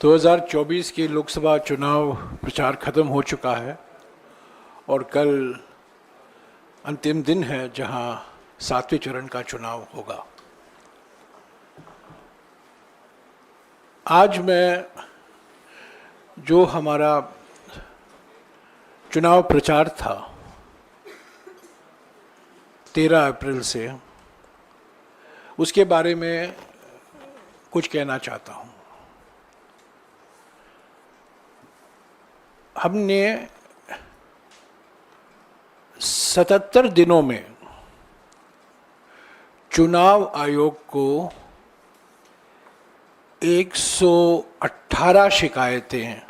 2024 के लोकसभा चुनाव प्रचार खत्म हो चुका है और कल अंतिम दिन है जहां 7वें चरण का चुनाव होगा। आज मैं जो हमारा चुनाव प्रचार था 13 अप्रैल से, उसके बारे में कुछ कहना चाहता हूं। हमने 77 दिनों में चुनाव आयोग को 118 शिकायतें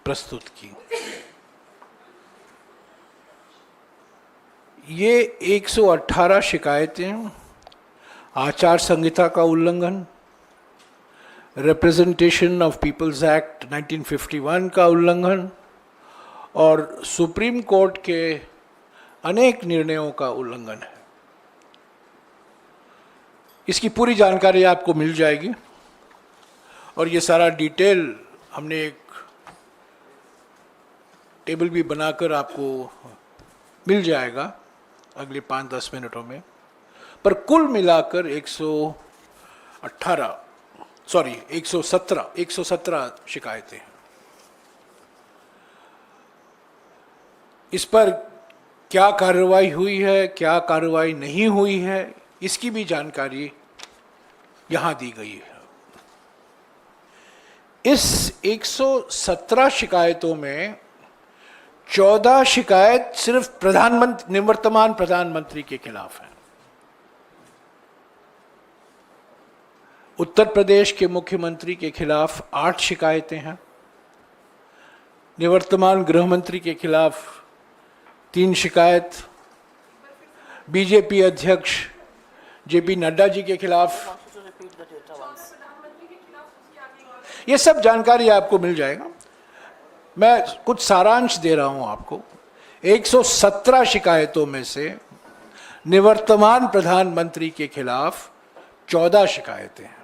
प्रस्तुत की। ये 118 शिकायतें आचार संहिता का उल्लंघन, रिप्रेजेंटेशन ऑफ पीपल्स एक्ट 1951 का उल्लंघन और सुप्रीम कोर्ट के अनेक निर्णयों का उल्लंघन है। इसकी पूरी जानकारी आपको मिल जाएगी और ये सारा डिटेल हमने एक टेबल भी बनाकर आपको मिल जाएगा अगले 5-10 मिनटों में। पर कुल मिलाकर 117 शिकायतें हैं। इस पर क्या कार्रवाई हुई है, क्या कार्रवाई नहीं हुई है, इसकी भी जानकारी यहां दी गई है। इस 117 शिकायतों में 14 शिकायत सिर्फ निवर्तमान प्रधानमंत्री के खिलाफ है। उत्तर प्रदेश के मुख्यमंत्री के खिलाफ 8 शिकायतें हैं। निवर्तमान गृह मंत्री के खिलाफ 3 शिकायत, बीजेपी अध्यक्ष जेपी नड्डा जी के खिलाफ। ये सब जानकारी आपको मिल जाएगा। मैं कुछ सारांश दे रहा हूं आपको। 117 शिकायतों में से निवर्तमान प्रधानमंत्री के खिलाफ 14 शिकायतें हैं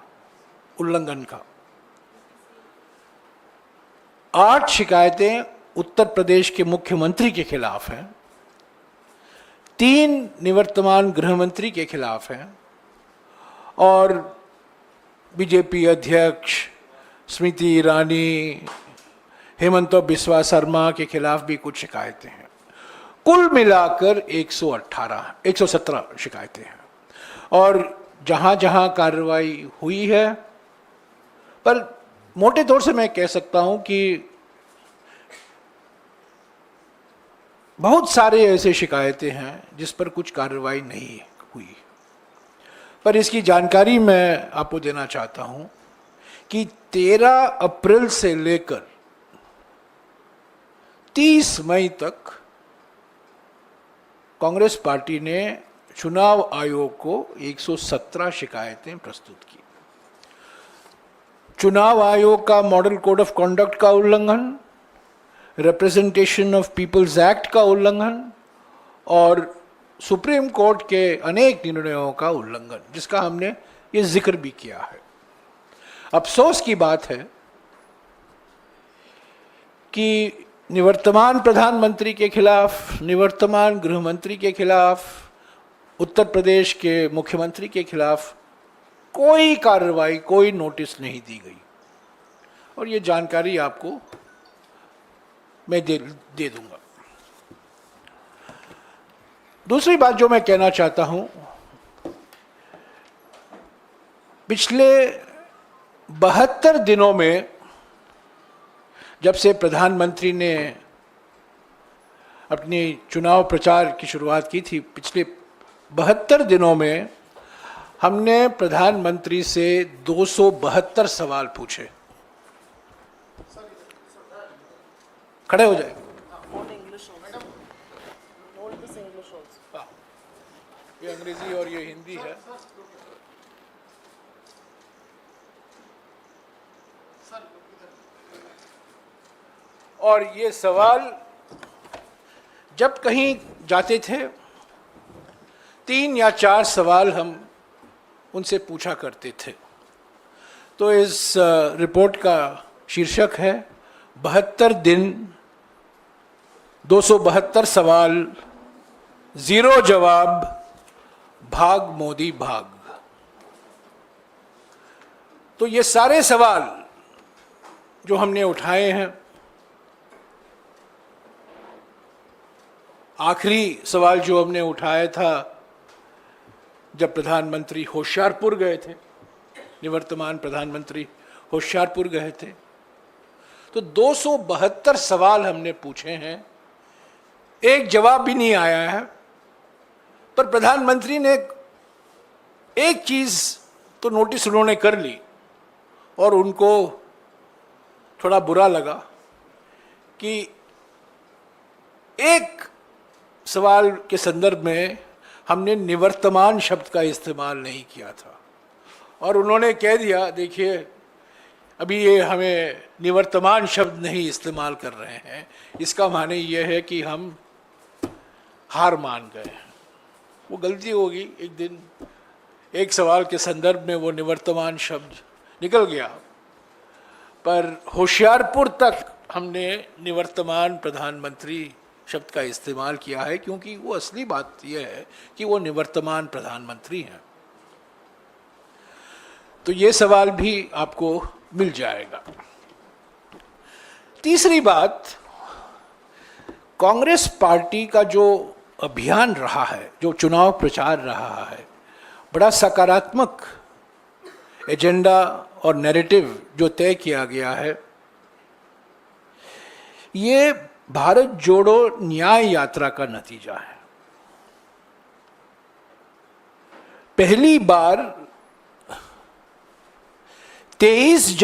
उल्लंघन का। 8 शिकायतें उत्तर प्रदेश के मुख्यमंत्री के खिलाफ हैं, 3 निवर्तमान गृह मंत्री के खिलाफ हैं और बीजेपी अध्यक्ष स्मृति ईरानी, हेमंत बिस्वा शर्मा के खिलाफ भी कुछ शिकायतें हैं। कुल मिलाकर 117 शिकायतें हैं और जहां जहां कार्रवाई हुई है, पर मोटे तौर से मैं कह सकता हूं कि बहुत सारे ऐसे शिकायतें हैं जिस पर कुछ कार्रवाई नहीं हुई। पर इसकी जानकारी मैं आपको देना चाहता हूं कि 13 अप्रैल से लेकर 30 मई तक कांग्रेस पार्टी ने चुनाव आयोग को 117 शिकायतें प्रस्तुत की। चुनाव आयोग का मॉडल कोड ऑफ कॉन्डक्ट का उल्लंघन, रिप्रेजेंटेशन ऑफ पीपल्स एक्ट का उल्लंघन और सुप्रीम कोर्ट के अनेक निर्णयों का उल्लंघन, जिसका हमने ये जिक्र भी किया है। अफसोस की बात है कि निवर्तमान प्रधानमंत्री के खिलाफ, निवर्तमान गृह मंत्री के खिलाफ, उत्तर प्रदेश के मुख्यमंत्री के खिलाफ कोई कार्रवाई, कोई नोटिस नहीं दी गई और ये जानकारी आपको मैं दे दूंगा। दूसरी बात जो मैं कहना चाहता हूं, पिछले 72 दिनों में जब से प्रधानमंत्री ने अपनी चुनाव प्रचार की शुरुआत की थी, पिछले 72 दिनों में हमने प्रधानमंत्री से 272 सवाल पूछे। खड़े हो जाए। ये अंग्रेजी और ये हिंदी है। और ये सवाल जब कहीं जाते थे 3 या 4 सवाल हम उनसे पूछा करते थे। तो इस रिपोर्ट का शीर्षक है 72 दिन 272 सवाल, 0 जवाब, भाग मोदी भाग। तो ये सारे सवाल जो हमने उठाए हैं, आखिरी सवाल जो हमने उठाया था जब प्रधानमंत्री होशियारपुर गए थे, निवर्तमान प्रधानमंत्री होशियारपुर गए थे, तो 272 सवाल हमने पूछे हैं, एक जवाब भी नहीं आया है। पर प्रधानमंत्री ने एक चीज तो नोटिस उन्होंने कर ली और उनको थोड़ा बुरा लगा कि एक सवाल के संदर्भ में हमने निवर्तमान शब्द का इस्तेमाल नहीं किया था, और उन्होंने कह दिया, देखिए अभी ये हमें निवर्तमान शब्द नहीं इस्तेमाल कर रहे हैं, इसका माने ये है कि हम हार मान गए हैं। वो गलती होगी, एक दिन एक सवाल के संदर्भ में वो निवर्तमान शब्द निकल गया, पर होशियारपुर तक हमने निवर्तमान प्रधानमंत्री शब्द का इस्तेमाल किया है, क्योंकि वो असली बात यह है कि वो निवर्तमान प्रधानमंत्री हैं। तो ये सवाल भी आपको मिल जाएगा। तीसरी बात, कांग्रेस पार्टी का जो अभियान रहा है, जो चुनाव प्रचार रहा है, बड़ा सकारात्मक एजेंडा और नैरेटिव जो तय किया गया है, ये भारत जोड़ो न्याय यात्रा का नतीजा है। पहली बार 23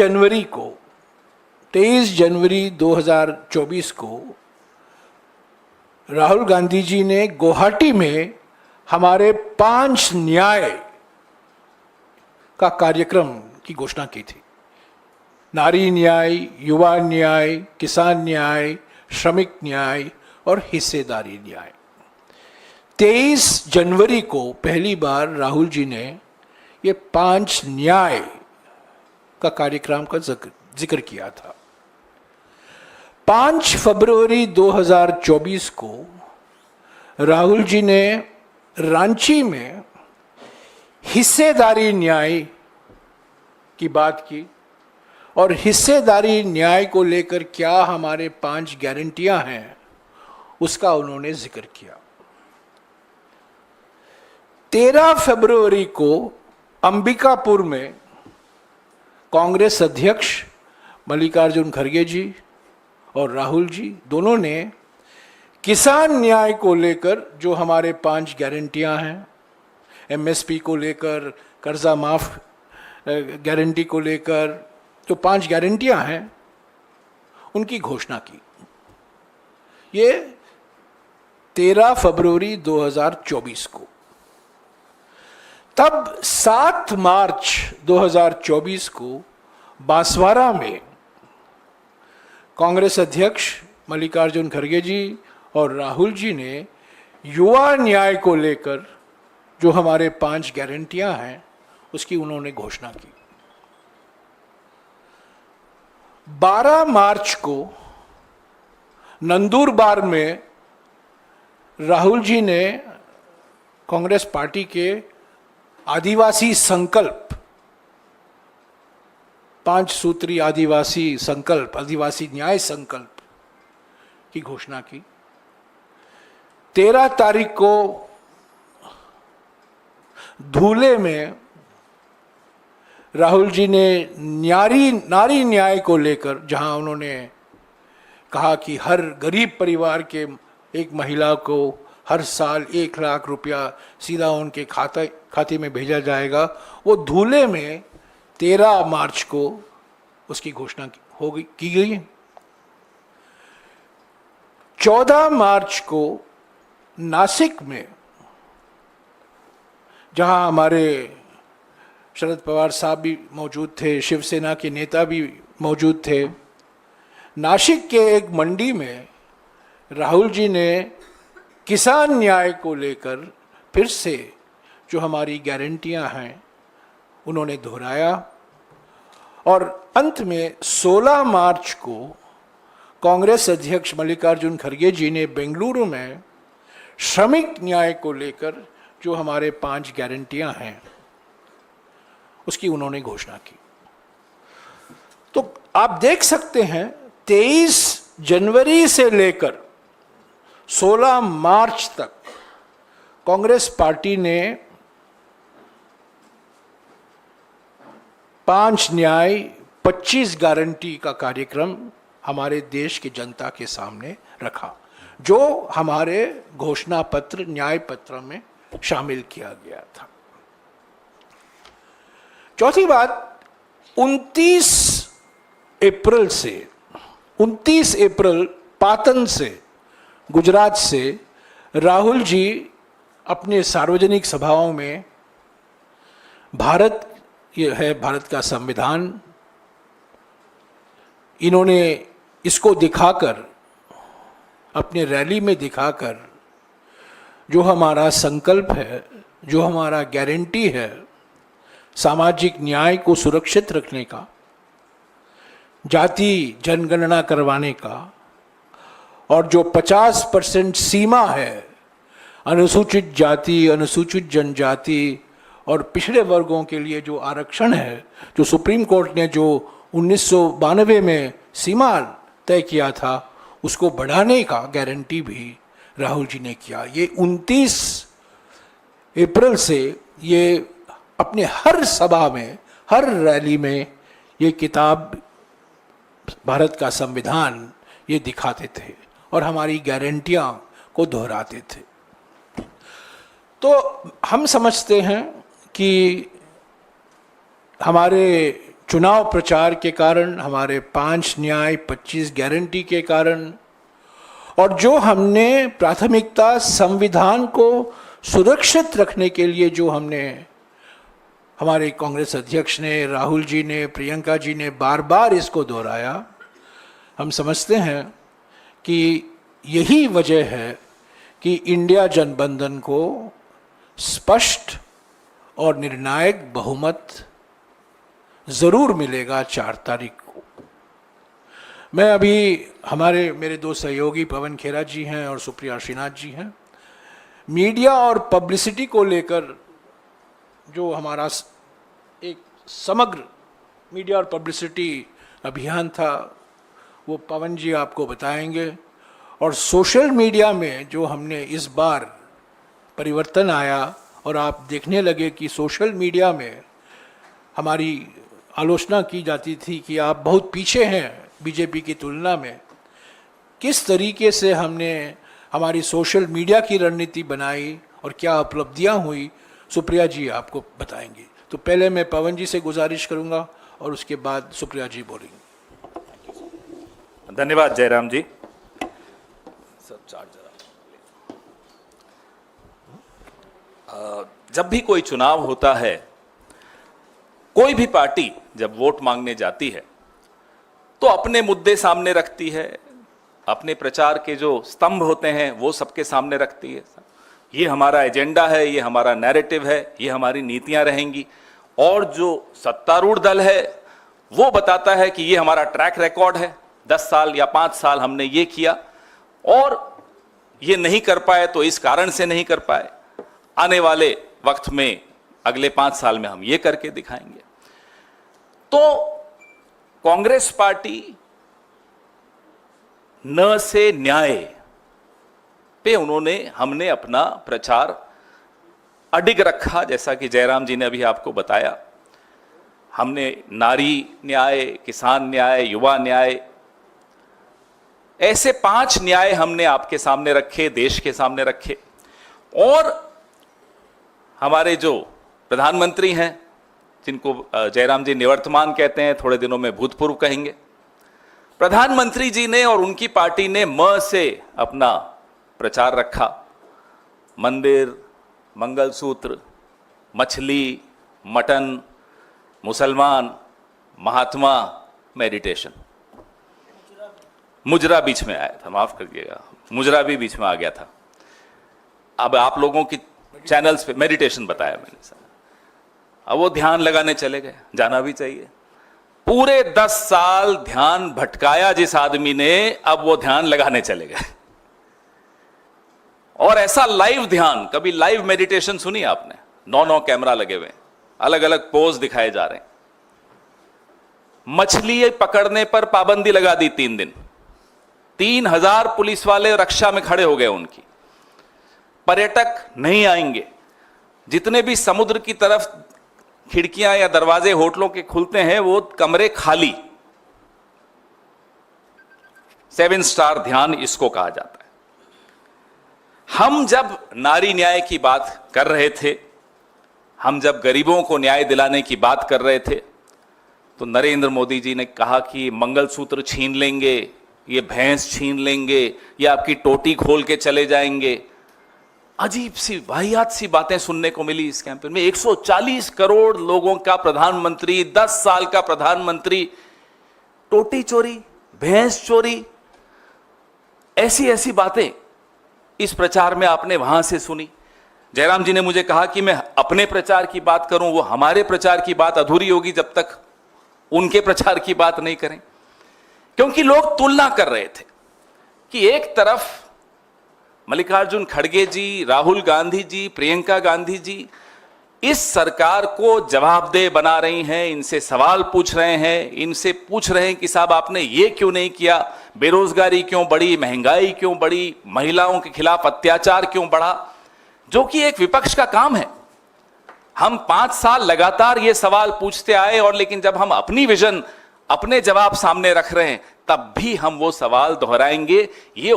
जनवरी 2024 को राहुल गांधी जी ने गुवाहाटी में हमारे 5 न्याय का कार्यक्रम की घोषणा की थी। नारी न्याय, युवा न्याय, किसान न्याय, श्रमिक न्याय और हिस्सेदारी न्याय। 23 जनवरी को पहली बार राहुल जी ने ये 5 न्याय का कार्यक्रम का जिक्र किया था। 5 फरवरी 2024 को राहुल जी ने रांची में हिस्सेदारी न्याय की बात की, और हिस्सेदारी न्याय को लेकर क्या हमारे 5 गारंटियां हैं उसका उन्होंने जिक्र किया। 13 फरवरी को अंबिकापुर में कांग्रेस अध्यक्ष मल्लिकार्जुन खड़गे जी और राहुल जी दोनों ने किसान न्याय को लेकर जो हमारे 5 गारंटियां हैं, एमएसपी को लेकर, कर्जा माफ गारंटी को लेकर जो 5 गारंटियां हैं, उनकी घोषणा की। ये 13 फरवरी 2024 को। तब 7 मार्च 2024 को बांसवाड़ा में कांग्रेस अध्यक्ष मल्लिकार्जुन खड़गे जी और राहुल जी ने युवा न्याय को लेकर जो हमारे 5 गारंटियां हैं उसकी उन्होंने घोषणा की। 12 मार्च को नंदुरबार में राहुल जी ने कांग्रेस पार्टी के आदिवासी संकल्प, 5 सूत्री आदिवासी संकल्प, आदिवासी न्याय संकल्प की घोषणा की। 13 तारीख को धूले में राहुल जी ने नारी न्याय को लेकर, जहां उन्होंने कहा कि हर गरीब परिवार के एक महिला को हर साल 1 लाख रुपया सीधा उनके खाते में भेजा जाएगा, वो धूले में 13 मार्च को उसकी घोषणा की गई। 14 मार्च को नासिक में, जहां हमारे शरद पवार साहब भी मौजूद थे, शिवसेना के नेता भी मौजूद थे, नासिक के एक मंडी में राहुल जी ने किसान न्याय को लेकर फिर से जो हमारी गारंटियां हैं उन्होंने दोहराया। और अंत में 16 मार्च को कांग्रेस अध्यक्ष मल्लिकार्जुन खड़गे जी ने बेंगलुरु में श्रमिक न्याय को लेकर जो हमारे 5 गारंटियां हैं उसकी उन्होंने घोषणा की। तो आप देख सकते हैं 23 जनवरी से लेकर 16 मार्च तक कांग्रेस पार्टी ने 5 न्याय 25 गारंटी का कार्यक्रम हमारे देश की जनता के सामने रखा, जो हमारे घोषणा पत्र न्याय पत्र में शामिल किया गया था। चौथी बात, 29 अप्रैल पाटन से, गुजरात से राहुल जी अपने सार्वजनिक सभाओं में ये है भारत का संविधान, इन्होंने इसको दिखाकर, अपने रैली में दिखाकर जो हमारा संकल्प है, जो हमारा गारंटी है सामाजिक न्याय को सुरक्षित रखने का, जाति जनगणना करवाने का, और जो 50% सीमा है अनुसूचित जाति, अनुसूचित जनजाति और पिछड़े वर्गों के लिए जो आरक्षण है, जो सुप्रीम कोर्ट ने जो 1992 में सीमा तय किया था, उसको बढ़ाने का गारंटी भी राहुल जी ने किया। ये 29 अप्रैल से ये अपने हर सभा में, हर रैली में ये किताब भारत का संविधान ये दिखाते थे और हमारी गारंटियां को दोहराते थे। तो हम समझते हैं कि हमारे चुनाव प्रचार के कारण, हमारे 5 न्याय 25 गारंटी के कारण, और जो हमने प्राथमिकता संविधान को सुरक्षित रखने के लिए जो हमने, हमारे कांग्रेस अध्यक्ष ने, राहुल जी ने, प्रियंका जी ने बार बार इसको दोहराया, हम समझते हैं कि यही वजह है कि इंडिया जनबंधन को स्पष्ट और निर्णायक बहुमत जरूर मिलेगा 4 तारीख को। मैं अभी, मेरे 2 सहयोगी पवन खेरा जी हैं और सुप्रिया श्रीनाथ जी हैं, मीडिया और पब्लिसिटी को लेकर जो हमारा एक समग्र मीडिया और पब्लिसिटी अभियान था वो पवन जी आपको बताएंगे। और सोशल मीडिया में जो हमने इस बार परिवर्तन आया और आप देखने लगे कि सोशल मीडिया में हमारी आलोचना की जाती थी कि आप बहुत पीछे हैं बीजेपी की तुलना में, किस तरीके से हमने हमारी सोशल मीडिया की रणनीति बनाई और क्या उपलब्धियां हुई, सुप्रिया जी आपको बताएंगी। तो पहले मैं पवन जी से गुजारिश करूंगा और उसके बाद सुप्रिया जी बोलेंगे। धन्यवाद जयराम जी। जब भी कोई चुनाव होता है, कोई भी पार्टी जब वोट मांगने जाती है तो अपने मुद्दे सामने रखती है, अपने प्रचार के जो स्तंभ होते हैं वो सबके सामने रखती है। ये हमारा एजेंडा है, ये हमारा नैरेटिव है, ये हमारी नीतियां रहेंगी। और जो सत्तारूढ़ दल है वो बताता है कि ये हमारा ट्रैक रिकॉर्ड है, 10 साल या 5 साल हमने ये किया और ये नहीं कर पाए तो इस कारण से नहीं कर पाए, आने वाले वक्त में अगले 5 साल में हम ये करके दिखाएंगे। तो कांग्रेस पार्टी न से न्याय पे हमने अपना प्रचार अडिग रखा। जैसा कि जयराम जी ने अभी आपको बताया, हमने नारी न्याय, किसान न्याय, युवा न्याय, ऐसे 5 न्याय हमने आपके सामने रखे, देश के सामने रखे। और हमारे जो प्रधानमंत्री हैं, जिनको जयराम जी निवर्तमान कहते हैं, थोड़े दिनों में भूतपूर्व कहेंगे, प्रधानमंत्री जी ने और उनकी पार्टी ने म से अपना प्रचार रखा। मंदिर, मंगलसूत्र, मछली, मटन, मुसलमान, महात्मा, मेडिटेशन। मुजरा बीच में आया था, माफ करिएगा, मुजरा भी बीच में आ गया था। अब आप लोगों की चैनल्स पे मेडिटेशन बताया मैंने सर, अब वो ध्यान लगाने चले गए, जाना भी चाहिए। पूरे 10 साल ध्यान भटकाया जिस आदमी ने, अब वो ध्यान लगाने चले गए। और ऐसा लाइव ध्यान, कभी लाइव मेडिटेशन सुनी आपने? 9 कैमरा लगे हुए, अलग अलग पोज दिखाए जा रहे हैं। मछली पकड़ने पर पाबंदी लगा दी 3 दिन। 3000 पुलिस वाले रक्षा में खड़े हो गए उनकी। पर्यटक नहीं आएंगे। जितने भी समुद्र की तरफ खिड़कियां या दरवाजे होटलों के खुलते हैं, वो कमरे खाली। 7 स्टार ध्यान इसको कहा जाता है। हम जब नारी न्याय की बात कर रहे थे, हम जब गरीबों को न्याय दिलाने की बात कर रहे थे, तो नरेंद्र मोदी जी ने कहा कि मंगलसूत्र छीन लेंगे, ये भैंस छीन लेंगे, ये आपकी टोटी खोल के चले जाएंगे। अजीब सी वाहियात सी बातें सुनने को मिली इस कैंपेन में। 140 करोड़ लोगों का प्रधानमंत्री, 10 साल का प्रधानमंत्री, टोटी चोरी, भैंस चोरी, ऐसी ऐसी बातें इस प्रचार में आपने वहां से सुनी। जयराम जी ने मुझे कहा कि मैं अपने प्रचार की बात करूं, वो हमारे प्रचार की बात अधूरी होगी जब तक उनके प्रचार की बात नहीं करें। क्योंकि लोग तुलना कर रहे थे कि एक तरफ मल्लिकार्जुन खड़गे जी, राहुल गांधी जी, प्रियंका गांधी जी इस सरकार को जवाबदेह बना रही हैं, इनसे सवाल पूछ रहे हैं, इनसे पूछ रहे हैं कि साहब आपने ये क्यों नहीं किया, बेरोजगारी क्यों बढ़ी, महंगाई क्यों बढ़ी, महिलाओं के खिलाफ अत्याचार क्यों बढ़ा, जो कि एक विपक्ष का काम है। हम 5 साल लगातार ये सवाल पूछते आए, और लेकिन जब हम अपनी विजन, अपने जवाब सामने रख रहे हैं, तब भी हम वो सवाल दोहराएंगे। ये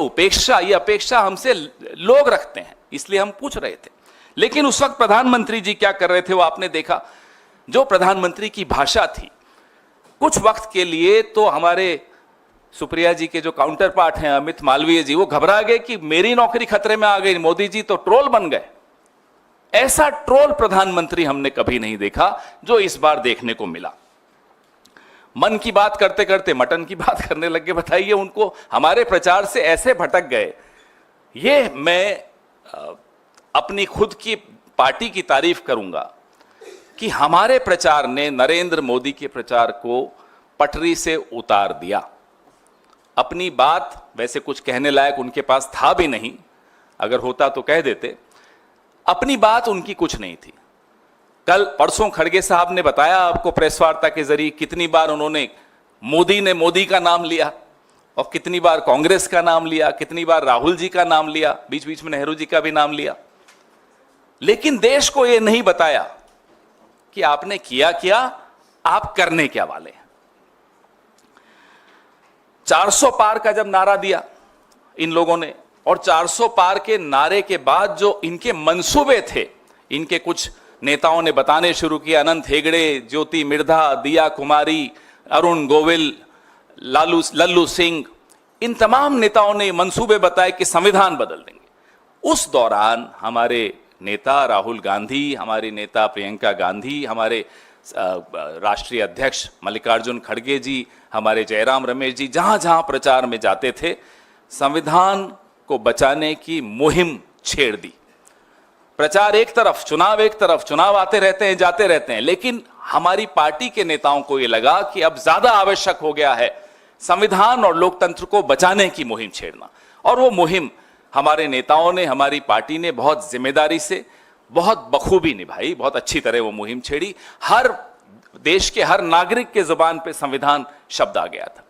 अपेक्षा हमसे लोग रखते हैं, इसलिए हम पूछ रहे थे। लेकिन उस वक्त प्रधानमंत्री जी क्या कर रहे थे वो आपने देखा। जो प्रधानमंत्री की भाषा थी, कुछ वक्त के लिए तो हमारे सुप्रिया जी के जो काउंटर पार्ट हैं अमित मालवीय जी, वो घबरा गए कि मेरी नौकरी खतरे में आ गई, मोदी जी तो ट्रोल बन गए। ऐसा ट्रोल प्रधानमंत्री हमने कभी नहीं देखा जो इस बार देखने को मिला। मन की बात करते करते मटन की बात करने लग गए। बताइए, उनको हमारे प्रचार से ऐसे भटक गए। ये मैं अपनी खुद की पार्टी की तारीफ करूंगा कि हमारे प्रचार ने नरेंद्र मोदी के प्रचार को पटरी से उतार दिया। अपनी बात, वैसे कुछ कहने लायक उनके पास था भी नहीं, अगर होता तो कह देते। अपनी बात उनकी कुछ नहीं थी। कल परसों खड़गे साहब ने बताया आपको प्रेस वार्ता के जरिए कितनी बार उन्होंने मोदी का नाम लिया, और कितनी बार कांग्रेस का नाम लिया, कितनी बार राहुल जी का नाम लिया, बीच बीच में नेहरू जी का भी नाम लिया। लेकिन देश को यह नहीं बताया कि आपने किया क्या, आप करने क्या वाले हैं। 400 पार का जब नारा दिया इन लोगों ने, और 400 पार के नारे के बाद जो इनके मंसूबे थे, इनके कुछ नेताओं ने बताने शुरू किया। अनंत हेगड़े, ज्योति मिर्धा, दिया कुमारी, अरुण गोविल, लल्लू सिंह, इन तमाम नेताओं ने मंसूबे बताए कि संविधान बदल देंगे। उस दौरान हमारे नेता राहुल गांधी, हमारी नेता प्रियंका गांधी, हमारे राष्ट्रीय अध्यक्ष मल्लिकार्जुन खड़गे जी, हमारे जयराम रमेश जी जहां जहां प्रचार में जाते थे, संविधान को बचाने की मुहिम छेड़ दी। प्रचार एक तरफ, चुनाव एक तरफ, चुनाव आते रहते हैं, जाते रहते हैं, लेकिन हमारी पार्टी के नेताओं को यह लगा कि अब ज्यादा आवश्यक हो गया है संविधान और लोकतंत्र को बचाने की मुहिम छेड़ना। और वो मुहिम हमारे नेताओं ने, हमारी पार्टी ने बहुत जिम्मेदारी से, बहुत बखूबी निभाई, बहुत अच्छी तरह वो मुहिम छेड़ी। हर देश के हर नागरिक के जुबान पे संविधान शब्द आ गया था।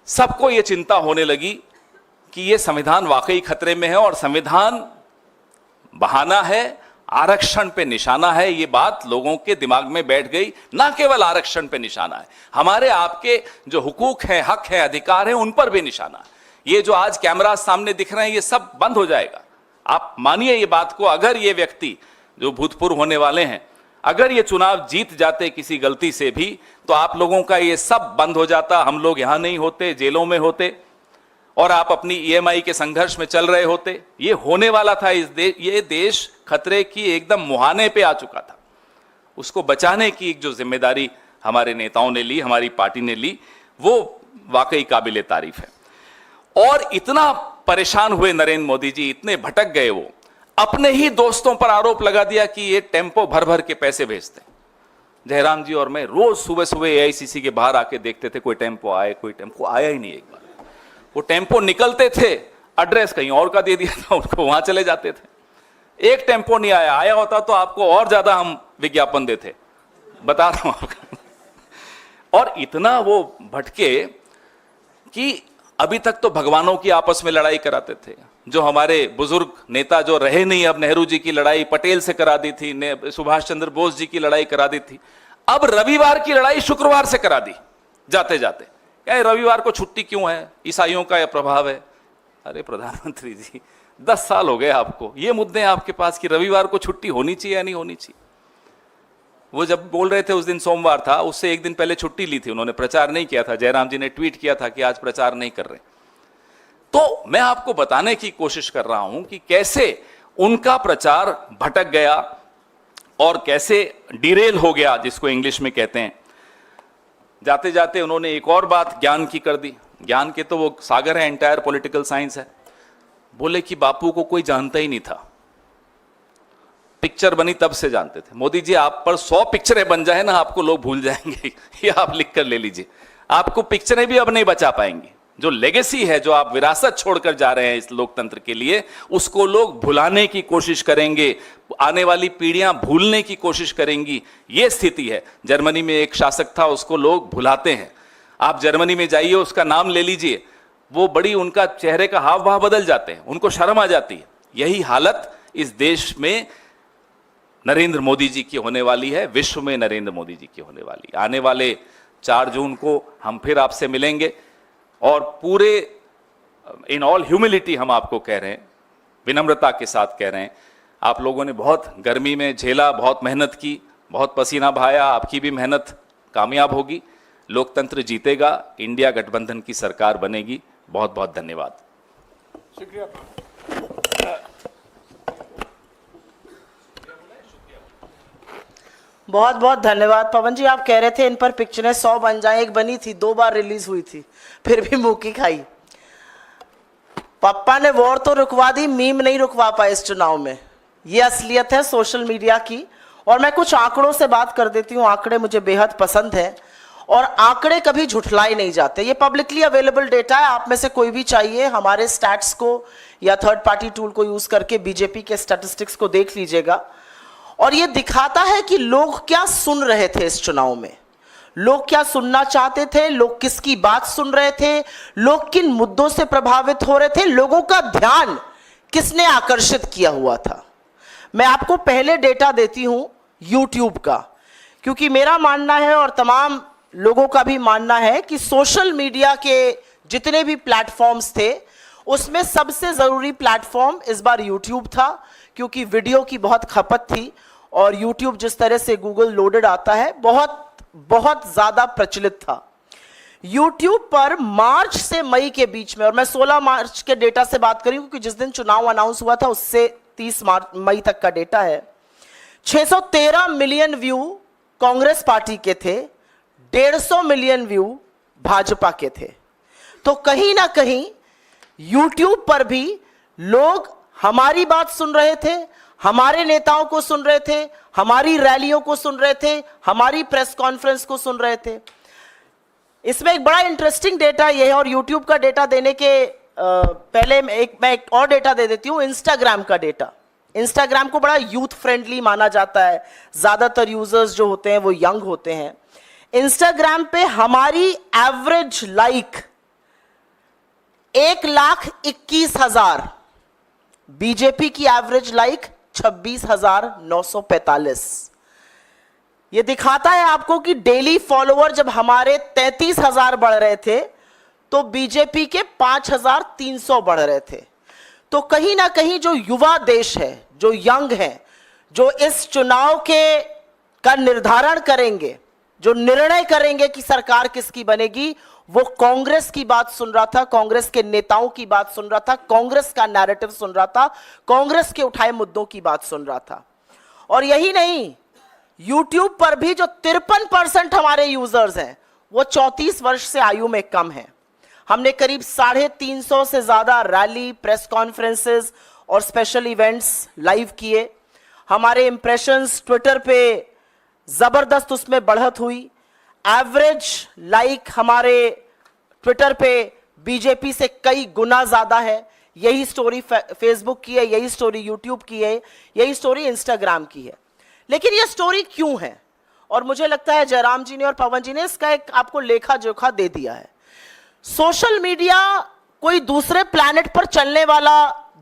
सबको ये चिंता होने लगी कि ये संविधान वाकई खतरे में है, और संविधान बहाना है, आरक्षण पे निशाना है। ये बात लोगों के दिमाग में बैठ गई। ना केवल आरक्षण पे निशाना है, हमारे आपके जो हुकूक हैं, हक है, अधिकार है, उन पर भी निशाना है। ये जो आज कैमरा सामने दिख रहे हैं, ये सब बंद हो जाएगा। आप मानिए ये बात को। अगर ये व्यक्ति जो भूतपूर्व होने वाले हैं, अगर ये चुनाव जीत जाते किसी गलती से भी, तो आप लोगों का ये सब बंद हो जाता। हम लोग यहां नहीं होते, जेलों में होते, और आप अपनी ईएमआई के संघर्ष में चल रहे होते। ये होने वाला था। ये देश खतरे की एकदम मुहाने पे आ चुका था। उसको बचाने की एक जो जिम्मेदारी हमारे नेताओं ने ली, हमारी पार्टी ने ली, वो वाकई काबिले तारीफ है। और इतना परेशान हुए नरेंद्र मोदी जी, इतने भटक गए, वो अपने ही दोस्तों पर आरोप लगा दिया कि ये टेम्पो भर भर के पैसे भेजते हैं। जयराम जी और मैं रोज सुबह सुबह एआईसीसी के बाहर आके देखते थे कोई टेम्पो आए, कोई टेम्पो आया ही नहीं। एक बार वो टेम्पो निकलते थे, एड्रेस कहीं और का दे दिया था उनको, वहां चले जाते थे। एक टेम्पो नहीं आया, आया होता तो आपको और ज्यादा हम विज्ञापन देते, बता रहा हूं आपको। और इतना वो भटके कि अभी तक तो भगवानों की आपस में लड़ाई कराते थे। जो हमारे बुजुर्ग नेता जो रहे नहीं, अब नेहरू जी की लड़ाई पटेल से करा दी थी, सुभाष चंद्र बोस जी की लड़ाई करा दी थी, अब रविवार की लड़ाई शुक्रवार से करा दी जाते जाते। क्या रविवार को छुट्टी क्यों है, ईसाइयों का यह प्रभाव है? अरे प्रधानमंत्री जी 10 साल हो गए आपको, ये मुद्दे हैं आपके पास कि रविवार को छुट्टी होनी चाहिए या नहीं होनी चाहिए। वो जब बोल रहे थे उस दिन सोमवार था, उससे एक दिन पहले छुट्टी ली थी उन्होंने, प्रचार नहीं किया था। जयराम जी ने ट्वीट किया था कि आज प्रचार नहीं कर रहे। तो मैं आपको बताने की कोशिश कर रहा हूं कि कैसे उनका प्रचार भटक गया और कैसे डिरेल हो गया, जिसको इंग्लिश में कहते हैं। जाते जाते उन्होंने एक और बात ज्ञान की कर दी। ज्ञान के तो वो सागर है, एंटायर पॉलिटिकल साइंस है। बोले कि बापू को कोई जानता ही नहीं था, पिक्चर बनी तब से जानते थे। मोदी जी आप पर 100 पिक्चरें बन जाए ना, आपको लोग भूल जाएंगे। ये आप लिख कर ले लीजिए, आपको पिक्चरें भी अब नहीं बचा पाएंगी। जो लेगेसी है, जो आप विरासत छोड़कर जा रहे हैं इस लोकतंत्र के लिए, उसको लोग भुलाने की कोशिश करेंगे, आने वाली पीढ़ियां भूलने की कोशिश करेंगी। ये स्थिति है। जर्मनी में एक शासक था, उसको लोग भुलाते हैं। आप जर्मनी में जाइए, उसका नाम ले लीजिए, वो बड़ी, उनका चेहरे का हाव भाव बदल जाते हैं, उनको शर्म आ जाती है। यही हालत इस देश में नरेंद्र मोदी जी की होने वाली है, विश्व में नरेंद्र मोदी जी की होने वाली। आने वाले 4 जून को हम फिर आपसे मिलेंगे और पूरे इन ऑल ह्यूमिलिटी हम आपको कह रहे हैं, विनम्रता के साथ कह रहे हैं, आप लोगों ने बहुत गर्मी में झेला, बहुत मेहनत की, बहुत पसीना बहाया, आपकी भी मेहनत कामयाब होगी। लोकतंत्र जीतेगा, इंडिया गठबंधन की सरकार बनेगी। बहुत बहुत धन्यवाद। शुक्रिया। बहुत बहुत धन्यवाद पवन जी। आप कह रहे थे इन पर पिक्चरें 100 बन जाएं, एक बनी थी, 2 बार रिलीज हुई थी, फिर भी मुंह की खाई। पप्पा ने वॉर तो रुकवा दी, मीम नहीं रुकवा पाए इस चुनाव में। ये असलियत है सोशल मीडिया की। और मैं कुछ आंकड़ों से बात कर देती हूँ, आंकड़े मुझे बेहद पसंद हैं और आंकड़े कभी झुठलाए नहीं जाते। ये पब्लिकली अवेलेबल डेटा है, आप में से कोई भी चाहिए हमारे स्टैट्स को या थर्ड पार्टी टूल को यूज करके बीजेपी के स्टैटिस्टिक्स को देख लीजिएगा। और ये दिखाता है कि लोग क्या सुन रहे थे इस चुनाव में, लोग क्या सुनना चाहते थे, लोग किसकी बात सुन रहे थे, लोग किन मुद्दों से प्रभावित हो रहे थे, लोगों का ध्यान किसने आकर्षित किया हुआ था। मैं आपको पहले डेटा देती हूं YouTube का, क्योंकि मेरा मानना है और तमाम लोगों का भी मानना है कि सोशल मीडिया के जितने भी प्लेटफॉर्म्स थे उसमें सबसे जरूरी प्लेटफॉर्म इस बार YouTube था, क्योंकि वीडियो की बहुत खपत थी और YouTube जिस तरह से गूगल लोडेड आता है बहुत बहुत ज्यादा प्रचलित था। YouTube पर मार्च से मई के बीच में, और मैं 16 मार्च के डेटा से बात करी क्योंकि जिस दिन चुनाव अनाउंस हुआ था उससे 30 मई तक का डेटा है, 613 मिलियन व्यू कांग्रेस पार्टी के थे, 150 मिलियन व्यू भाजपा के थे। तो कहीं ना कहीं YouTube पर भी लोग हमारी बात सुन रहे थे, हमारे नेताओं को सुन रहे थे, हमारी रैलियों को सुन रहे थे, हमारी प्रेस कॉन्फ्रेंस को सुन रहे थे। इसमें एक बड़ा इंटरेस्टिंग डेटा यह है, और YouTube का डेटा देने के पहले मैं एक और डेटा दे देती हूं, इंस्टाग्राम का डेटा। इंस्टाग्राम को बड़ा यूथ फ्रेंडली माना जाता है, ज्यादातर यूजर्स जो होते हैं वो यंग होते हैं। इंस्टाग्राम पे हमारी एवरेज लाइक 1,21,000, बीजेपी की एवरेज लाइक 26,945। यह दिखाता है आपको कि डेली फॉलोअर जब हमारे 33,000 बढ़ रहे थे तो बीजेपी के 5,300 बढ़ रहे थे। तो कहीं ना कहीं जो युवा देश है, जो यंग है, जो इस चुनाव का निर्धारण करेंगे, जो निर्णय करेंगे कि सरकार किसकी बनेगी, वो कांग्रेस की बात सुन रहा था, कांग्रेस के नेताओं की बात सुन रहा था, कांग्रेस का नैरेटिव सुन रहा था, कांग्रेस के उठाए मुद्दों की बात सुन रहा था। और यही नहीं, YouTube पर भी जो 53% हमारे यूजर्स हैं वो 34 वर्ष से आयु में कम है। हमने करीब 350 से ज्यादा रैली, प्रेस कॉन्फ्रेंसेस और स्पेशल इवेंट्स लाइव किए। हमारे इंप्रेशंस ट्विटर पे जबरदस्त उसमें बढ़त हुई। एवरेज लाइक हमारे ट्विटर पे बीजेपी से कई गुना ज्यादा है। यही स्टोरी फेसबुक की है, यही स्टोरी यूट्यूब की है, यही स्टोरी इंस्टाग्राम की है। लेकिन यह स्टोरी क्यों है? और मुझे लगता है जयराम जी ने और पवन जी ने इसका एक आपको लेखा जोखा दे दिया है। सोशल मीडिया कोई दूसरे प्लैनेट पर चलने वाला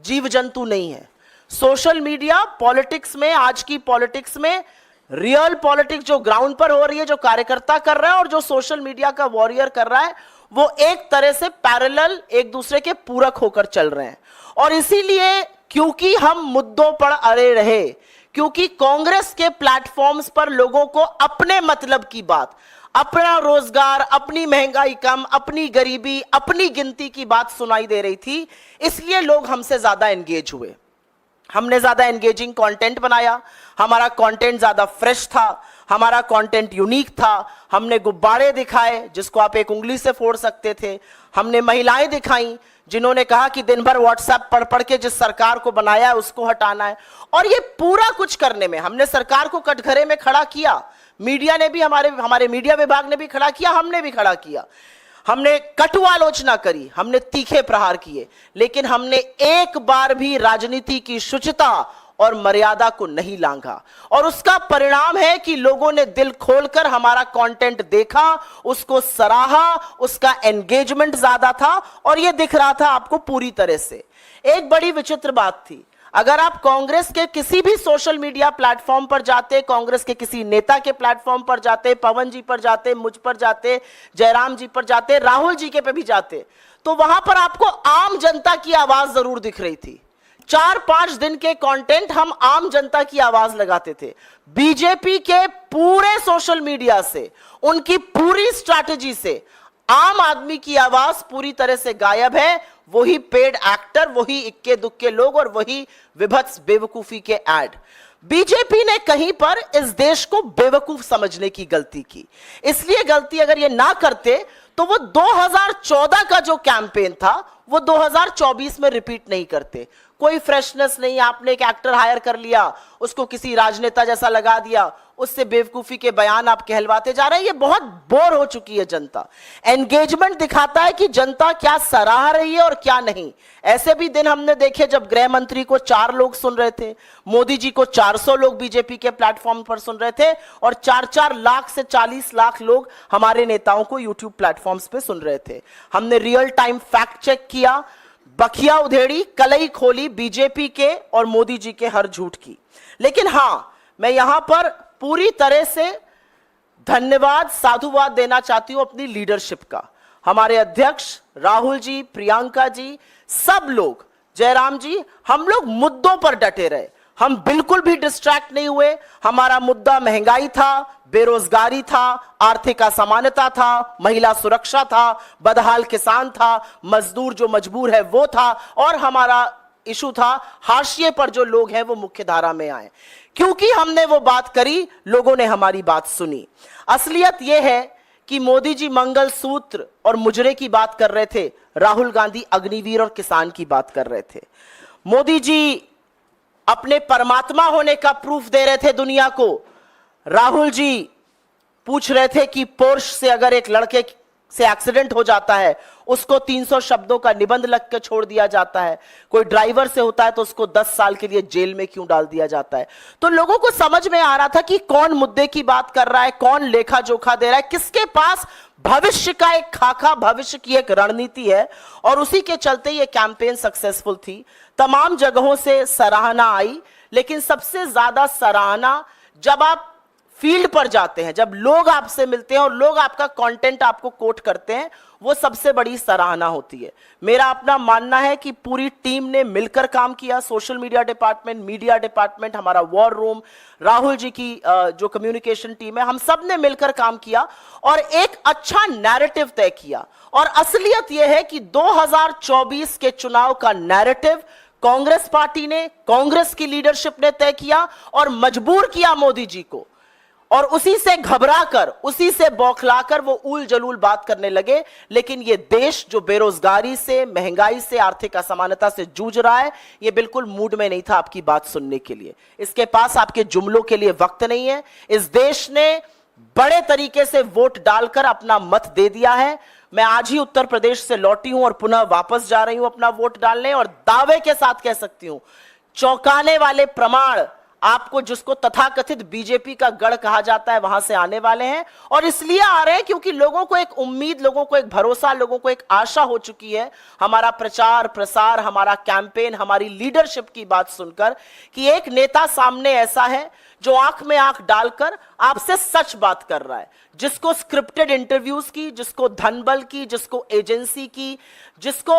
जीव जंतु नहीं है। सोशल मीडिया पॉलिटिक्स में, आज की पॉलिटिक्स में रियल पॉलिटिक्स जो ग्राउंड पर हो रही है, जो कार्यकर्ता कर रहा है और जो सोशल मीडिया का वॉरियर कर रहा है, वो एक तरह से पैरेलल एक दूसरे के पूरक होकर चल रहे हैं। और इसीलिए क्योंकि हम मुद्दों पर अड़े रहे, क्योंकि कांग्रेस के प्लेटफॉर्म्स पर लोगों को अपने मतलब की बात, अपना रोजगार, अपनी महंगाई कम, अपनी गरीबी, अपनी गिनती की बात सुनाई दे रही थी, इसलिए लोग हमसे ज्यादा एंगेज हुए। हमने ज्यादा एंगेजिंग कंटेंट बनाया, हमारा कंटेंट ज्यादा फ्रेश था, हमारा कंटेंट यूनिक था। हमने गुब्बारे दिखाए जिसको आप एक उंगली से फोड़ सकते थे। हमने महिलाएं दिखाई जिन्होंने कहा कि दिन भर व्हाट्सएप पढ़ पढ़ के जिस सरकार को बनाया है उसको हटाना है। और ये पूरा कुछ करने में हमने सरकार को कटघरे में खड़ा किया। मीडिया ने भी, हमारे मीडिया विभाग ने भी खड़ा किया, हमने भी खड़ा किया। हमने कटु आलोचना करी, हमने तीखे प्रहार किए, लेकिन हमने एक बार भी राजनीति की शुचिता और मर्यादा को नहीं लांघा। और उसका परिणाम है कि लोगों ने दिल खोलकर हमारा कंटेंट देखा, उसको सराहा, उसका एंगेजमेंट ज्यादा था और यह दिख रहा था आपको पूरी तरह से। एक बड़ी विचित्र बात थी, अगर आप कांग्रेस के किसी भी सोशल मीडिया प्लेटफॉर्म पर जाते, कांग्रेस के किसी नेता के प्लेटफॉर्म पर जाते, पवन जी पर जाते, मुझ पर जाते, जयराम जी पर जाते, राहुल जी के पे भी जाते, तो वहां पर आपको आम जनता की आवाज जरूर दिख रही थी। 4-5 दिन के कंटेंट हम आम जनता की आवाज लगाते थे। बीजेपी के पूरे सोशल मीडिया से, उनकी पूरी स्ट्रैटेजी से आम आदमी की आवाज पूरी तरह से गायब है। वही पेड एक्टर, वही इक्के दुक्के लोग और वही विभत्स बेवकूफी के ऐड। बीजेपी ने कहीं पर इस देश को बेवकूफ समझने की गलती की। इसलिए गलती अगर ये ना करते तो वो 2014 का जो कैंपेन था वो 2024 में रिपीट नहीं करते। कोई फ्रेशनेस नहीं, आपने एक एक्टर हायर कर लिया, उसको किसी राजनेता जैसा लगा दिया, उससे बेवकूफी के बयान आप कहलवाते जा रहे हैं। ये बहुत बोर हो चुकी है जनता। एंगेजमेंट दिखाता है कि जनता क्या सराह रही है और क्या नहीं। ऐसे भी दिन हमने देखे जब गृह मंत्री को 4 लोग सुन रहे थे, मोदी जी को 400 लोग बीजेपी के प्लेटफॉर्म पर सुन रहे थे और 4-4 लाख से 40 लाख लोग हमारे नेताओं को यूट्यूब प्लेटफॉर्म्स पे सुन रहे थे। हमने रियल टाइम फैक्ट चेक किया, बखिया उधेड़ी, कलई खोली बीजेपी के और मोदी जी के हर झूठ की। लेकिन हां, मैं यहां पर पूरी तरह से धन्यवाद, साधुवाद देना चाहती हूं अपनी लीडरशिप का। हमारे अध्यक्ष राहुल जी, प्रियंका जी, सब लोग, जयराम जी, हम लोग मुद्दों पर डटे रहे। हम बिल्कुल भी डिस्ट्रैक्ट नहीं हुए। हमारा मुद्दा महंगाई था, बेरोजगारी था, आर्थिक असमानता था, महिला सुरक्षा था, बदहाल किसान था, मजदूर जो मजबूर है वो था, और हमारा इशू था हाशिए पर जो लोग हैं वो मुख्य धारा में आए। क्योंकि हमने वो बात करी, लोगों ने हमारी बात सुनी। असलियत यह है कि मोदी जी मंगल सूत्र और मुजरे की बात कर रहे थे, राहुल गांधी अग्निवीर और किसान की बात कर रहे थे। मोदी जी अपने परमात्मा होने का प्रूफ दे रहे थे दुनिया को। राहुल जी पूछ रहे थे कि पोर्श से अगर एक लड़के से एक्सीडेंट हो जाता है, उसको 300 शब्दों का निबंध लिख के छोड़ दिया जाता है। कोई ड्राइवर से होता है तो उसको 10 साल के लिए जेल में क्यों डाल दिया जाता है। तो लोगों को समझ में आ रहा था कि कौन मुद्दे की बात कर रहा है, कौन लेखा जोखा दे रहा है, किसके पास भविष्य का एक खाका, भविष्य की एक रणनीति है। और उसी के चलते ये कैंपेन सक्सेसफुल थी। तमाम जगहों से सराहना आई, लेकिन सबसे ज्यादा सराहना जब आप फील्ड पर जाते हैं, जब लोग आपसे मिलते हैं और लोग आपका कंटेंट आपको कोट करते हैं, वो सबसे बड़ी सराहना होती है। मेरा अपना मानना है कि पूरी टीम ने मिलकर काम किया। Social media department, media department, हमारा वॉर रूम, राहुल जी की जो कम्युनिकेशन टीम है, हम सब ने मिलकर काम किया और एक अच्छा नैरेटिव तय किया। और असलियत यह है कि 2024 के चुनाव का नैरेटिव कांग्रेस पार्टी ने, कांग्रेस की लीडरशिप ने तय किया और मजबूर किया मोदी जी को। और उसी से घबराकर, उसी से बौखलाकर वो ऊल जलूल बात करने लगे। लेकिन ये देश जो बेरोजगारी से, महंगाई से, आर्थिक असमानता से जूझ रहा है, ये बिल्कुल मूड में नहीं था आपकी बात सुनने के लिए। इसके पास आपके जुमलों के लिए वक्त नहीं है। इस देश ने बड़े तरीके से वोट डालकर अपना मत दे दिया है। मैं आज ही उत्तर प्रदेश से लौटी हूं और पुनः वापस जा रही हूं अपना वोट डालने, और दावे के साथ कह सकती हूं, चौंकाने वाले प्रमाण आपको, जिसको तथाकथित बीजेपी का गढ़ कहा जाता है, वहां से आने वाले हैं। और इसलिए आ रहे हैं क्योंकि लोगों को एक उम्मीद, लोगों को एक भरोसा, लोगों को एक आशा हो चुकी है हमारा प्रचार प्रसार, हमारा कैंपेन, हमारी लीडरशिप की बात सुनकर, कि एक नेता सामने ऐसा है जो आंख में आंख डालकर आपसे सच बात कर रहा है, जिसको स्क्रिप्टेड इंटरव्यूज की, जिसको धनबल की, जिसको एजेंसी की, जिसको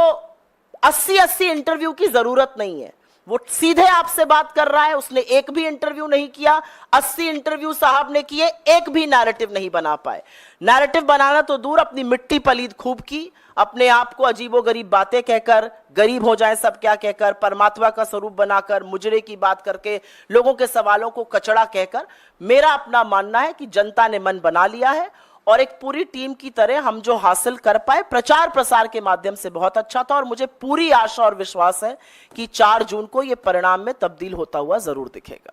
80-80 इंटरव्यू की जरूरत नहीं है। वो सीधे आपसे बात कर रहा है। उसने एक भी इंटरव्यू नहीं किया, 80 इंटरव्यू साहब ने किए, एक भी नैरेटिव नहीं बना पाए। नैरेटिव बनाना तो दूर, अपनी मिट्टी पलीद खूब की, अपने आप को अजीबोगरीब बातें कहकर, गरीब हो जाए सब क्या कहकर, परमात्मा का स्वरूप बनाकर, मुजरे की बात करके, लोगों के सवालों को कचड़ा कहकर। मेरा अपना मानना है कि जनता ने मन बना लिया है, और एक पूरी टीम की तरह हम जो हासिल कर पाए प्रचार प्रसार के माध्यम से बहुत अच्छा था। और मुझे पूरी आशा और विश्वास है कि 4 जून को यह परिणाम में तब्दील होता हुआ जरूर दिखेगा।